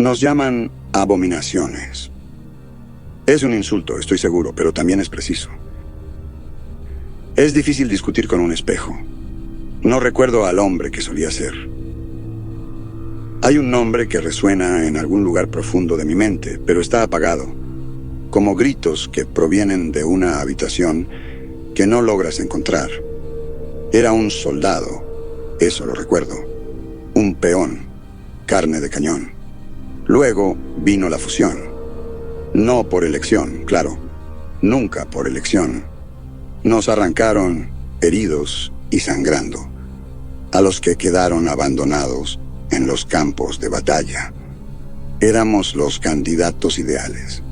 Nos llaman abominaciones. Es un insulto, estoy seguro, pero también es preciso. Es difícil discutir con un espejo. No recuerdo al hombre que solía ser. Hay un nombre que resuena en algún lugar profundo de mi mente, pero está apagado, como gritos que provienen de una habitación que no logras encontrar. Era un soldado, eso lo recuerdo. Un peón, carne de cañón. Luego vino la fusión. No por elección, claro. Nunca por elección. Nos arrancaron heridos y sangrando a los que quedaron abandonados en los campos de batalla. Éramos los candidatos ideales,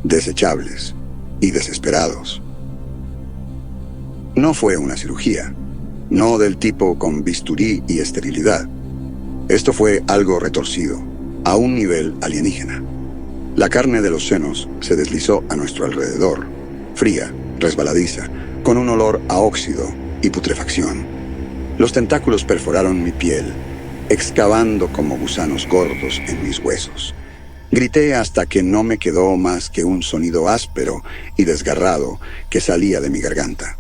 desechables y desesperados. No fue una cirugía, no del tipo con bisturí y esterilidad. Esto fue algo retorcido, a un nivel alienígena. La carne de los senos se deslizó a nuestro alrededor, fría, resbaladiza, con un olor a óxido y putrefacción. Los tentáculos perforaron mi piel, excavando como gusanos gordos en mis huesos. Grité hasta que no me quedó más que un sonido áspero y desgarrado que salía de mi garganta.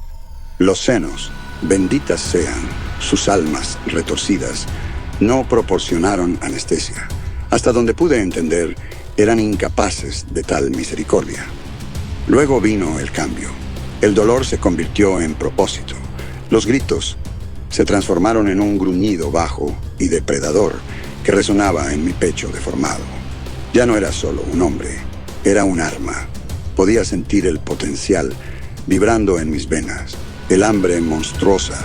Los senos, benditas sean sus almas retorcidas, no proporcionaron anestesia. Hasta donde pude entender, eran incapaces de tal misericordia. Luego vino el cambio. El dolor se convirtió en propósito. Los gritos se transformaron en un gruñido bajo y depredador que resonaba en mi pecho deformado. Ya no era solo un hombre, era un arma. Podía sentir el potencial vibrando en mis venas, el hambre monstruosa,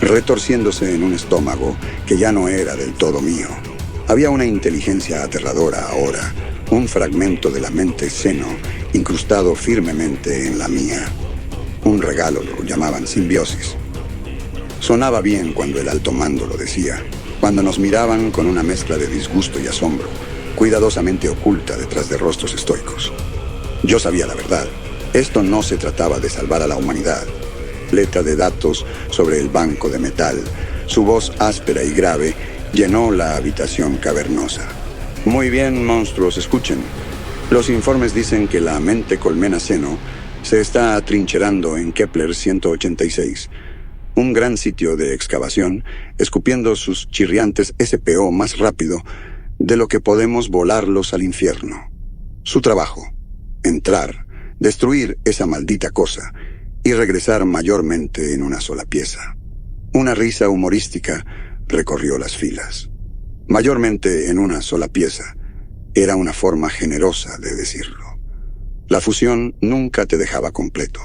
retorciéndose en un estómago que ya no era del todo mío. Había una inteligencia aterradora ahora, un fragmento de la mente seno incrustado firmemente en la mía. Un regalo lo llamaban simbiosis. Sonaba bien cuando el alto mando lo decía, cuando nos miraban con una mezcla de disgusto y asombro, cuidadosamente oculta detrás de rostros estoicos. Yo sabía la verdad. Esto no se trataba de salvar a la humanidad. Letra de datos sobre el banco de metal, su voz áspera y grave llenó la habitación cavernosa. Muy bien, monstruos, escuchen. Los informes dicen que la mente colmena seno se está atrincherando en Kepler 186, un gran sitio de excavación, escupiendo sus chirriantes SPO más rápido de lo que podemos volarlos al infierno. Su trabajo, entrar, destruir esa maldita cosa y regresar mayormente en una sola pieza. Una risa humorística recorrió las filas. Mayormente en una sola pieza. Era una forma generosa de decirlo. La fusión nunca te dejaba completo.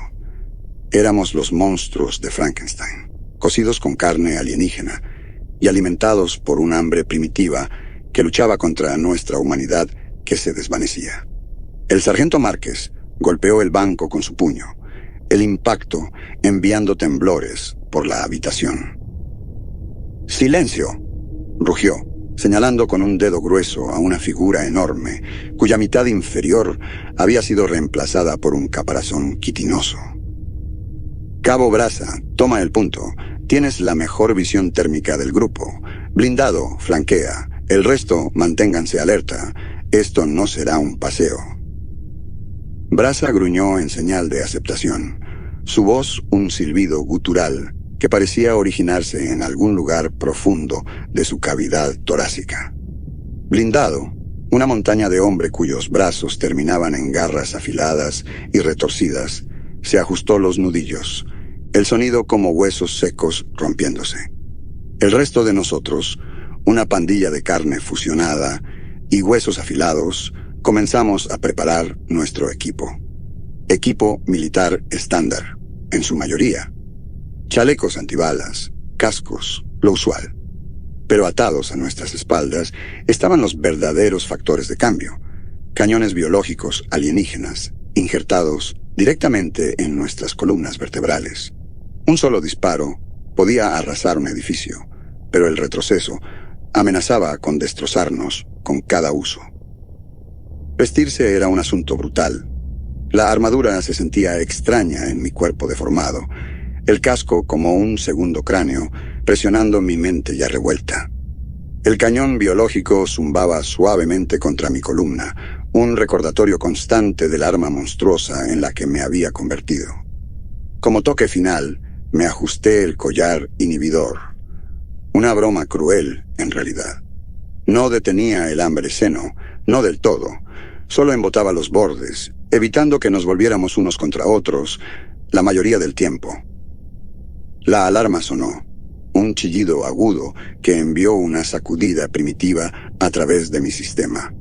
Éramos los monstruos de Frankenstein, cocidos con carne alienígena y alimentados por un hambre primitiva que luchaba contra nuestra humanidad que se desvanecía. El sargento Márquez golpeó el banco con su puño, el impacto enviando temblores por la habitación. ¡Silencio!, rugió, señalando con un dedo grueso a una figura enorme, cuya mitad inferior había sido reemplazada por un caparazón quitinoso. Cabo Brasa, toma el punto. Tienes la mejor visión térmica del grupo. Blindado, flanquea. El resto, manténganse alerta. Esto no será un paseo. Brasa gruñó en señal de aceptación. Su voz un silbido gutural que parecía originarse en algún lugar profundo de su cavidad torácica. Blindado, una montaña de hombre cuyos brazos terminaban en garras afiladas y retorcidas, se ajustó los nudillos, el sonido como huesos secos rompiéndose. El resto de nosotros, una pandilla de carne fusionada y huesos afilados, comenzamos a preparar nuestro equipo. Equipo militar estándar, en su mayoría. Chalecos antibalas, cascos, lo usual. Pero atados a nuestras espaldas estaban los verdaderos factores de cambio. Cañones biológicos alienígenas, injertados directamente en nuestras columnas vertebrales. Un solo disparo podía arrasar un edificio, pero el retroceso amenazaba con destrozarnos con cada uso. Vestirse era un asunto brutal. La armadura se sentía extraña en mi cuerpo deformado, el casco como un segundo cráneo, presionando mi mente ya revuelta. El cañón biológico zumbaba suavemente contra mi columna, un recordatorio constante del arma monstruosa en la que me había convertido. Como toque final, me ajusté el collar inhibidor. Una broma cruel, en realidad. No detenía el hambre seno, no del todo, solo embotaba los bordes, evitando que nos volviéramos unos contra otros la mayoría del tiempo. La alarma sonó, un chillido agudo que envió una sacudida primitiva a través de mi sistema.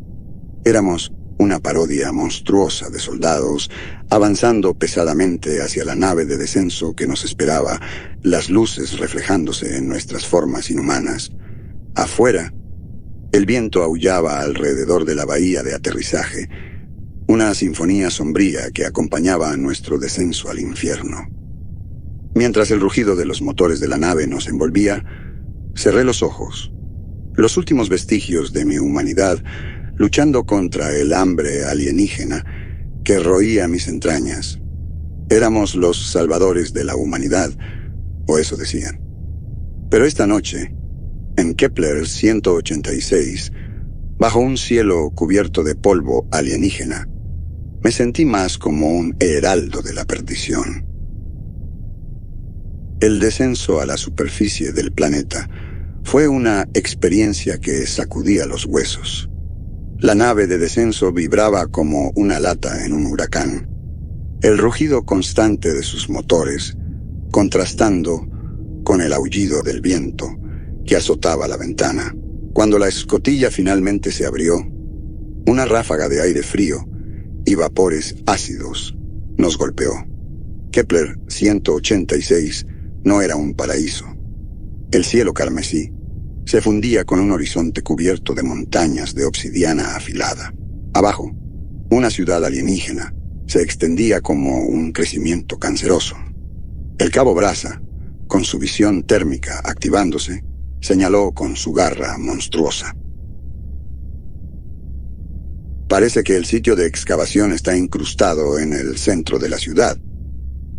Éramos una parodia monstruosa de soldados avanzando pesadamente hacia la nave de descenso que nos esperaba, las luces reflejándose en nuestras formas inhumanas. Afuera, el viento aullaba alrededor de la bahía de aterrizaje, una sinfonía sombría que acompañaba a nuestro descenso al infierno. Mientras el rugido de los motores de la nave nos envolvía, cerré los ojos. Los últimos vestigios de mi humanidad luchando contra el hambre alienígena que roía mis entrañas. Éramos los salvadores de la humanidad, o eso decían. Pero esta noche, en Kepler 186, bajo un cielo cubierto de polvo alienígena, me sentí más como un heraldo de la perdición. El descenso a la superficie del planeta fue una experiencia que sacudía los huesos. La nave de descenso vibraba como una lata en un huracán. El rugido constante de sus motores, contrastando con el aullido del viento que azotaba la ventana. Cuando la escotilla finalmente se abrió, una ráfaga de aire frío y vapores ácidos nos golpeó. Kepler 186 no era un paraíso. El cielo carmesí se fundía con un horizonte cubierto de montañas de obsidiana afilada. Abajo, una ciudad alienígena se extendía como un crecimiento canceroso. El cabo Brasa, con su visión térmica activándose, señaló con su garra monstruosa. Parece que el sitio de excavación está incrustado en el centro de la ciudad.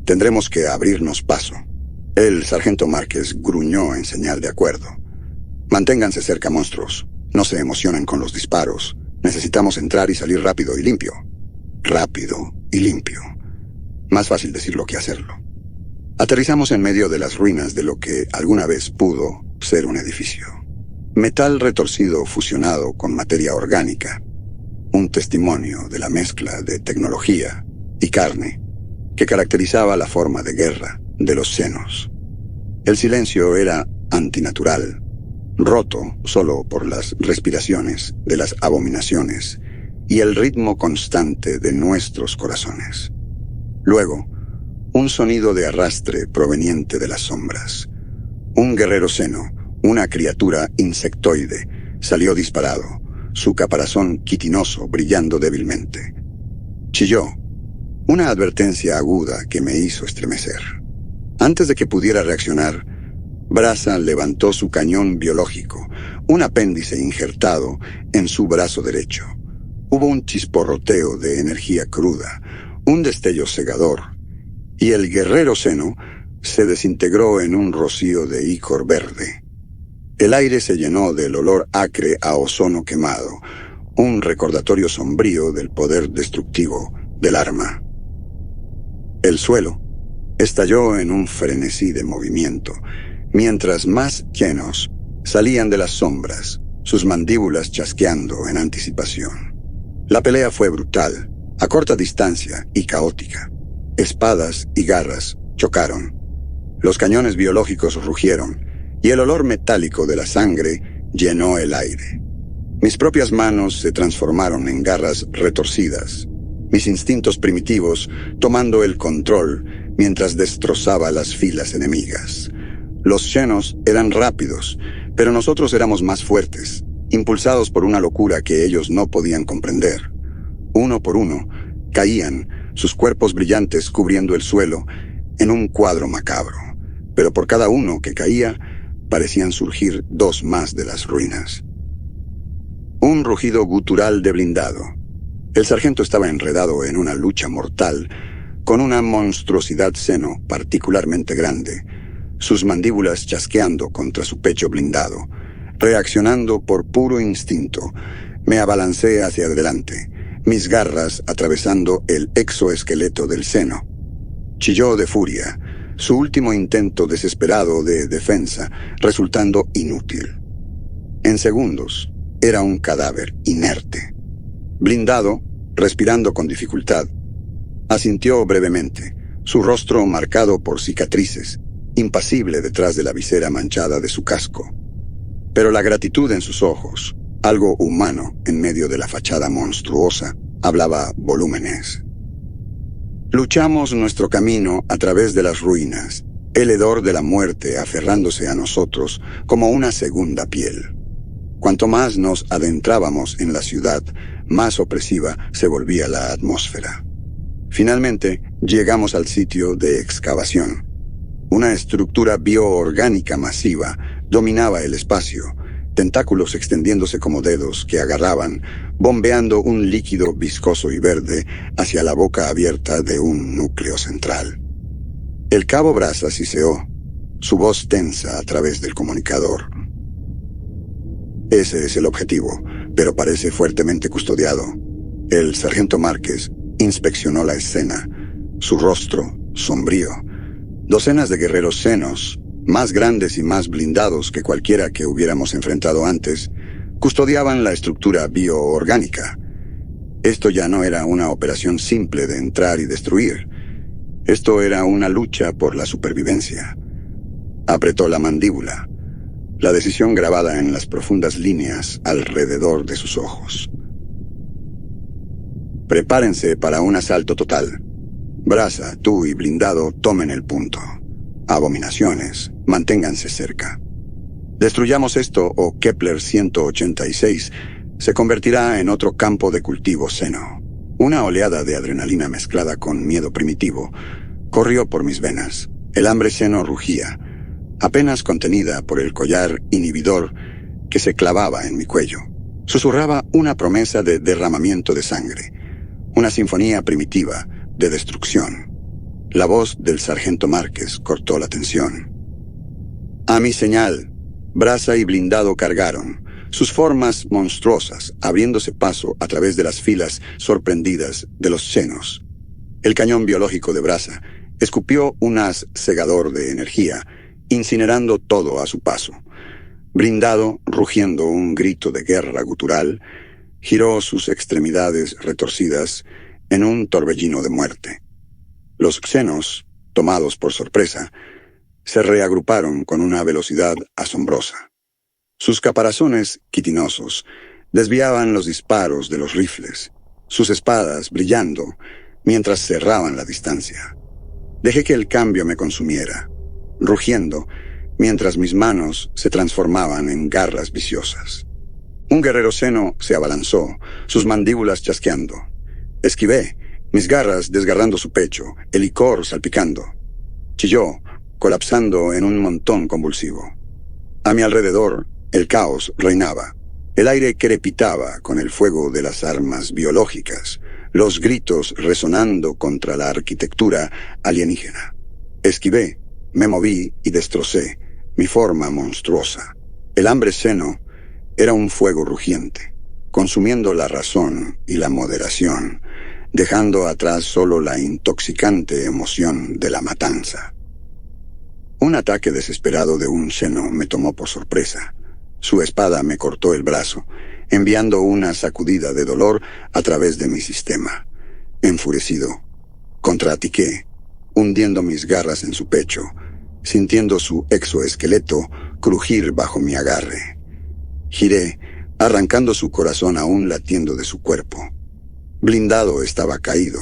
Tendremos que abrirnos paso. El sargento Márquez gruñó en señal de acuerdo. Manténganse cerca, monstruos. No se emocionen con los disparos. Necesitamos entrar y salir rápido y limpio. Rápido y limpio. Más fácil decirlo que hacerlo. Aterrizamos en medio de las ruinas de lo que alguna vez pudo ser un edificio. Metal retorcido fusionado con materia orgánica. Un testimonio de la mezcla de tecnología y carne que caracterizaba la forma de guerra de los senos. El silencio era antinatural, roto solo por las respiraciones de las abominaciones y el ritmo constante de nuestros corazones. Luego, un sonido de arrastre proveniente de las sombras. Un guerrero seno, una criatura insectoide, salió disparado, su caparazón quitinoso brillando débilmente. Chilló, una advertencia aguda que me hizo estremecer. Antes de que pudiera reaccionar, Brasa levantó su cañón biológico, un apéndice injertado en su brazo derecho. Hubo un chisporroteo de energía cruda, un destello cegador, y el guerrero seno se desintegró en un rocío de ícor verde. El aire se llenó del olor acre a ozono quemado, un recordatorio sombrío del poder destructivo del arma. El suelo estalló en un frenesí de movimiento, mientras más Genos salían de las sombras, sus mandíbulas chasqueando en anticipación. La pelea fue brutal, a corta distancia y caótica. Espadas y garras chocaron. Los cañones biológicos rugieron, y el olor metálico de la sangre llenó el aire. Mis propias manos se transformaron en garras retorcidas, mis instintos primitivos tomando el control mientras destrozaba las filas enemigas. Los Xenos eran rápidos, pero nosotros éramos más fuertes, impulsados por una locura que ellos no podían comprender. Uno por uno, caían, sus cuerpos brillantes cubriendo el suelo, en un cuadro macabro. Pero por cada uno que caía, parecían surgir dos más de las ruinas. Un rugido gutural de blindado. El sargento estaba enredado en una lucha mortal con una monstruosidad seno particularmente grande, sus mandíbulas chasqueando contra su pecho blindado. Reaccionando por puro instinto, me abalancé hacia adelante, mis garras atravesando el exoesqueleto del seno. Chilló de furia, su último intento desesperado de defensa resultando inútil. En segundos, era un cadáver inerte. Blindado, respirando con dificultad, asintió brevemente, su rostro marcado por cicatrices, impasible detrás de la visera manchada de su casco. Pero la gratitud en sus ojos, algo humano en medio de la fachada monstruosa, hablaba volúmenes. Luchamos nuestro camino a través de las ruinas, el hedor de la muerte aferrándose a nosotros como una segunda piel. Cuanto más nos adentrábamos en la ciudad, más opresiva se volvía la atmósfera. Finalmente, llegamos al sitio de excavación. Una estructura bioorgánica masiva dominaba el espacio, tentáculos extendiéndose como dedos que agarraban, bombeando un líquido viscoso y verde hacia la boca abierta de un núcleo central. El cabo Brasa siseó, su voz tensa a través del comunicador. Ese es el objetivo, pero parece fuertemente custodiado. El sargento Márquez inspeccionó la escena, su rostro sombrío. Docenas de guerreros senos, más grandes y más blindados que cualquiera que hubiéramos enfrentado antes, custodiaban la estructura bioorgánica. Esto ya no era una operación simple de entrar y destruir. Esto era una lucha por la supervivencia. Apretó la mandíbula, la decisión grabada en las profundas líneas alrededor de sus ojos. Prepárense para un asalto total. Brasa, tú y Blindado tomen el punto. Abominaciones, manténganse cerca. Destruyamos esto o Kepler 186 se convertirá en otro campo de cultivo seno. Una oleada de adrenalina mezclada con miedo primitivo corrió por mis venas. El hambre seno rugía, apenas contenida por el collar inhibidor que se clavaba en mi cuello. Susurraba una promesa de derramamiento de sangre, una sinfonía primitiva de destrucción. La voz del sargento Márquez cortó la tensión. A mi señal, Brasa y Blindado cargaron, sus formas monstruosas abriéndose paso a través de las filas sorprendidas de los senos. El cañón biológico de Brasa escupió un haz cegador de energía, incinerando todo a su paso. Blindado, rugiendo un grito de guerra gutural, giró sus extremidades retorcidas en un torbellino de muerte. Los xenos, tomados por sorpresa, se reagruparon con una velocidad asombrosa. Sus caparazones quitinosos desviaban los disparos de los rifles, sus espadas brillando mientras cerraban la distancia. Dejé que el cambio me consumiera, rugiendo mientras mis manos se transformaban en garras viciosas. Un guerrero seno se abalanzó, sus mandíbulas chasqueando. Esquivé, mis garras desgarrando su pecho, el licor salpicando. Chilló, colapsando en un montón convulsivo. A mi alrededor, el caos reinaba. El aire crepitaba con el fuego de las armas biológicas, los gritos resonando contra la arquitectura alienígena. Esquivé, me moví y destrocé mi forma monstruosa. El hambre seno era un fuego rugiente, consumiendo la razón y la moderación, dejando atrás solo la intoxicante emoción de la matanza. Un ataque desesperado de un seno me tomó por sorpresa. Su espada me cortó el brazo, enviando una sacudida de dolor a través de mi sistema. Enfurecido, contraatiqué, hundiendo mis garras en su pecho, sintiendo su exoesqueleto crujir bajo mi agarre. Giré, arrancando su corazón aún latiendo de su cuerpo. Blindado estaba caído,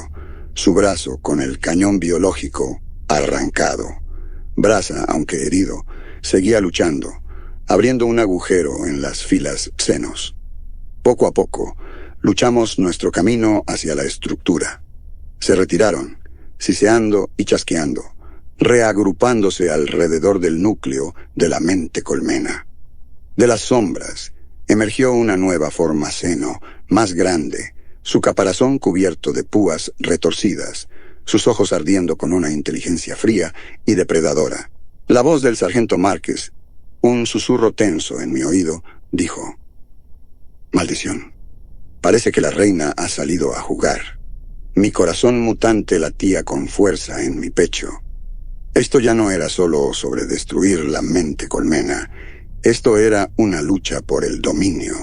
su brazo con el cañón biológico arrancado. Brasa, aunque herido, seguía luchando, abriendo un agujero en las filas senos. Poco a poco, luchamos nuestro camino hacia la estructura. Se retiraron, siseando y chasqueando, reagrupándose alrededor del núcleo de la mente colmena. De las sombras emergió una nueva forma seno, más grande, su caparazón cubierto de púas retorcidas, sus ojos ardiendo con una inteligencia fría y depredadora. La voz del sargento Márquez, un susurro tenso en mi oído, dijo: «Maldición. Parece que la reina ha salido a jugar». Mi corazón mutante latía con fuerza en mi pecho. Esto ya no era solo sobre destruir la mente colmena. Esto era una lucha por el dominio.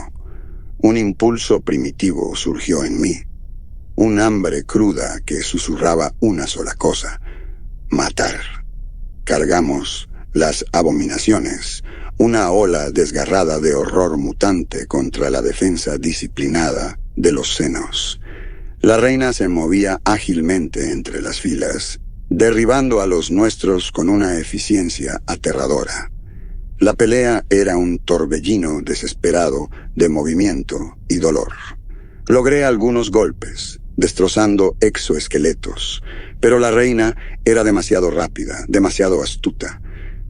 Un impulso primitivo surgió en mí. Un hambre cruda que susurraba una sola cosa: matar. Cargamos las abominaciones, una ola desgarrada de horror mutante contra la defensa disciplinada de los senos. La reina se movía ágilmente entre las filas, derribando a los nuestros con una eficiencia aterradora. La pelea era un torbellino desesperado de movimiento y dolor. Logré algunos golpes, destrozando exoesqueletos, pero la reina era demasiado rápida, demasiado astuta.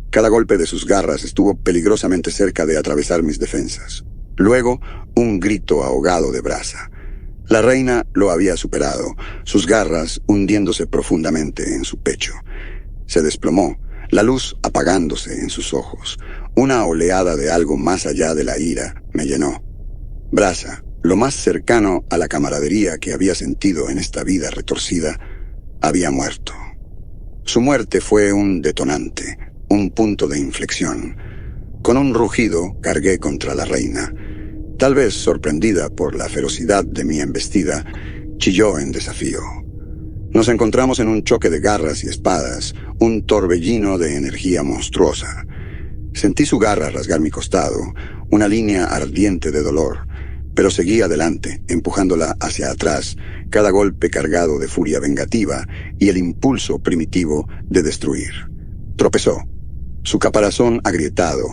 Cada golpe de sus garras estuvo peligrosamente cerca de atravesar mis defensas. Luego, un grito ahogado de brasa. La reina lo había superado, sus garras hundiéndose profundamente en su pecho. Se desplomó, la luz apagándose en sus ojos. Una oleada de algo más allá de la ira me llenó. Brasa, lo más cercano a la camaradería que había sentido en esta vida retorcida, había muerto. Su muerte fue un detonante, un punto de inflexión. Con un rugido cargué contra la reina. Tal vez sorprendida por la ferocidad de mi embestida, chilló en desafío. Nos encontramos en un choque de garras y espadas, un torbellino de energía monstruosa. Sentí su garra rasgar mi costado, una línea ardiente de dolor, pero seguí adelante, empujándola hacia atrás, cada golpe cargado de furia vengativa y el impulso primitivo de destruir. Tropezó, su caparazón agrietado,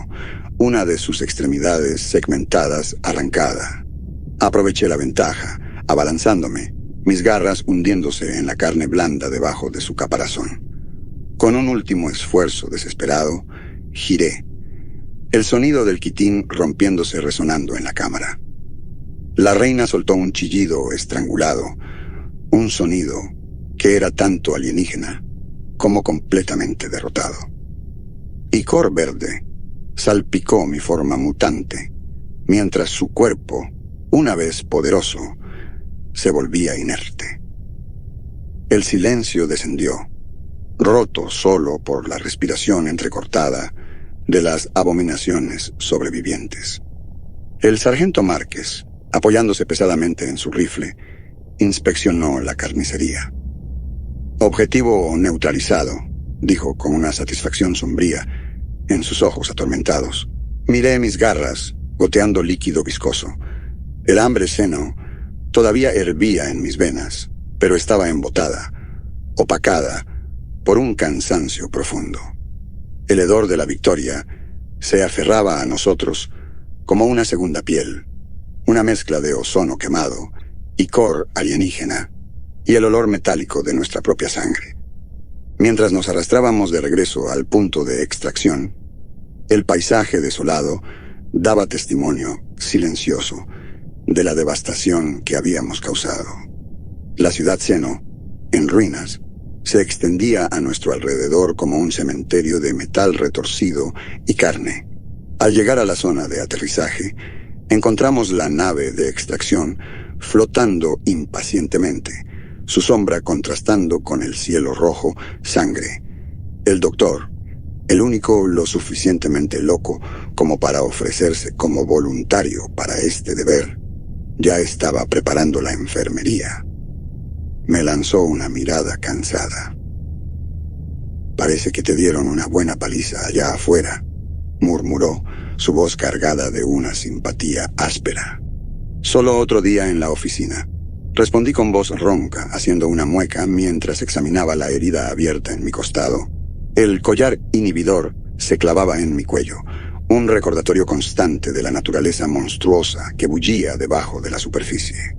una de sus extremidades segmentadas arrancada. Aproveché la ventaja, abalanzándome, mis garras hundiéndose en la carne blanda debajo de su caparazón. Con un último esfuerzo desesperado, giré, el sonido del quitín rompiéndose resonando en la cámara. La reina soltó un chillido estrangulado, un sonido que era tanto alienígena como completamente derrotado. Icor verde salpicó mi forma mutante, mientras su cuerpo, una vez poderoso, se volvía inerte. El silencio descendió, roto solo por la respiración entrecortada de las abominaciones sobrevivientes. El sargento Márquez, apoyándose pesadamente en su rifle, inspeccionó la carnicería. «Objetivo neutralizado», dijo con una satisfacción sombría en sus ojos atormentados. Miré mis garras, goteando líquido viscoso. El hambre seno todavía hervía en mis venas, pero estaba embotada, opacada por un cansancio profundo. El hedor de la victoria se aferraba a nosotros como una segunda piel, una mezcla de ozono quemado, icor alienígena y el olor metálico de nuestra propia sangre. Mientras nos arrastrábamos de regreso al punto de extracción, el paisaje desolado daba testimonio, silencioso, de la devastación que habíamos causado. La ciudad Seno, en ruinas, se extendía a nuestro alrededor como un cementerio de metal retorcido y carne. Al llegar a la zona de aterrizaje, encontramos la nave de extracción flotando impacientemente, su sombra contrastando con el cielo rojo sangre. El doctor, el único lo suficientemente loco como para ofrecerse como voluntario para este deber, ya estaba preparando la enfermería. Me lanzó una mirada cansada. «Parece que te dieron una buena paliza allá afuera», murmuró, su voz cargada de una simpatía áspera. «Solo otro día en la oficina», respondí con voz ronca, haciendo una mueca mientras examinaba la herida abierta en mi costado. El collar inhibidor se clavaba en mi cuello, un recordatorio constante de la naturaleza monstruosa que bullía debajo de la superficie.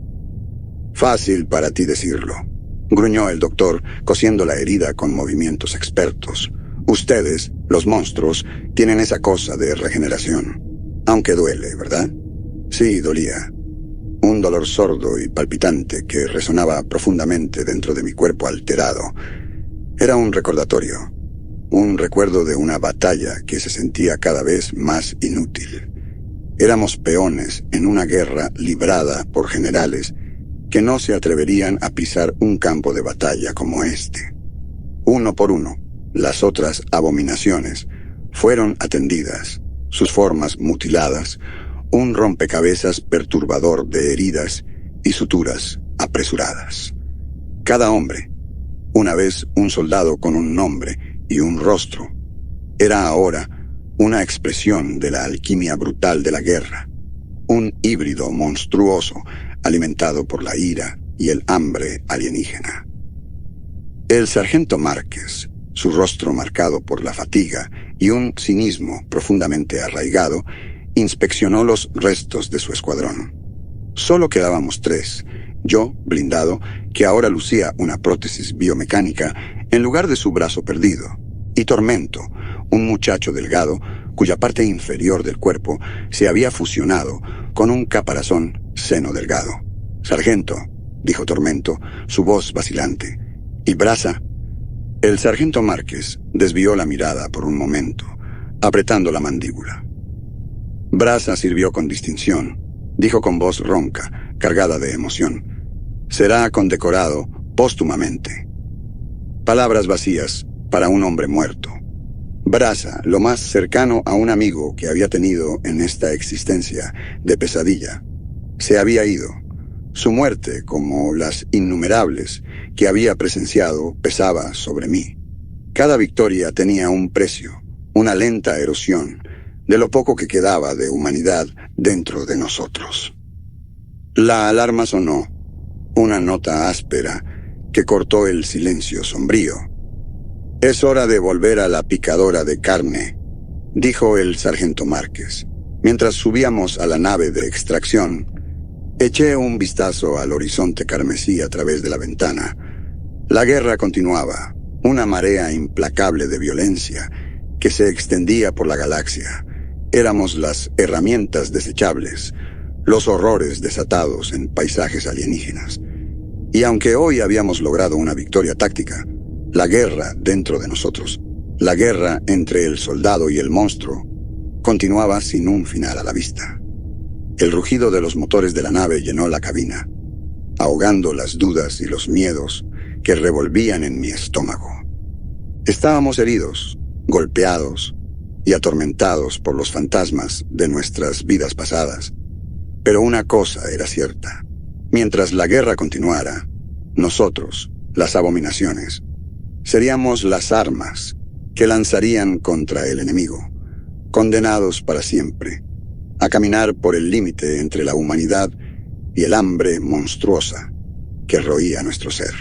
«Fácil para ti decirlo. gruñó el doctor, cosiendo la herida con movimientos expertos. Ustedes, los monstruos, tienen esa cosa de regeneración. Aunque duele, ¿verdad? Sí, dolía. Un dolor sordo y palpitante que resonaba profundamente dentro de mi cuerpo alterado. Era un recordatorio. Un recuerdo de una batalla que se sentía cada vez más inútil. Éramos peones en una guerra librada por generales que no se atreverían a pisar un campo de batalla como este. Uno por uno, las otras abominaciones fueron atendidas, sus formas mutiladas, un rompecabezas perturbador de heridas y suturas apresuradas. Cada hombre, una vez un soldado con un nombre y un rostro, era ahora una expresión de la alquimia brutal de la guerra, un híbrido monstruoso alimentado por la ira y el hambre alienígena. El sargento Márquez, su rostro marcado por la fatiga y un cinismo profundamente arraigado, inspeccionó los restos de su escuadrón. Solo quedábamos 3, yo, blindado, que ahora lucía una prótesis biomecánica en lugar de su brazo perdido, y Tormento, un muchacho delgado cuya parte inferior del cuerpo se había fusionado con un caparazón seno delgado. «Sargento», dijo Tormento, su voz vacilante. «¿Y Brasa?» El sargento Márquez desvió la mirada por un momento, apretando la mandíbula. «Brasa sirvió con distinción», dijo con voz ronca, cargada de emoción. «Será condecorado póstumamente». Palabras vacías para un hombre muerto. Brasa, lo más cercano a un amigo que había tenido en esta existencia de pesadilla, se había ido. Su muerte, como las innumerables que había presenciado, pesaba sobre mí. Cada victoria tenía un precio, una lenta erosión de lo poco que quedaba de humanidad dentro de nosotros. La alarma sonó, una nota áspera que cortó el silencio sombrío. «Es hora de volver a la picadora de carne», dijo el sargento Márquez. Mientras subíamos a la nave de extracción, eché un vistazo al horizonte carmesí a través de la ventana. La guerra continuaba, una marea implacable de violencia que se extendía por la galaxia. Éramos las herramientas desechables, los horrores desatados en paisajes alienígenas. Y aunque hoy habíamos logrado una victoria táctica, la guerra dentro de nosotros, la guerra entre el soldado y el monstruo, continuaba sin un final a la vista. El rugido de los motores de la nave llenó la cabina, ahogando las dudas y los miedos que revolvían en mi estómago. Estábamos heridos, golpeados y atormentados por los fantasmas de nuestras vidas pasadas. Pero una cosa era cierta. Mientras la guerra continuara, nosotros, las abominaciones, seríamos las armas que lanzarían contra el enemigo, condenados para siempre a caminar por el límite entre la humanidad y el hambre monstruosa que roía nuestro ser.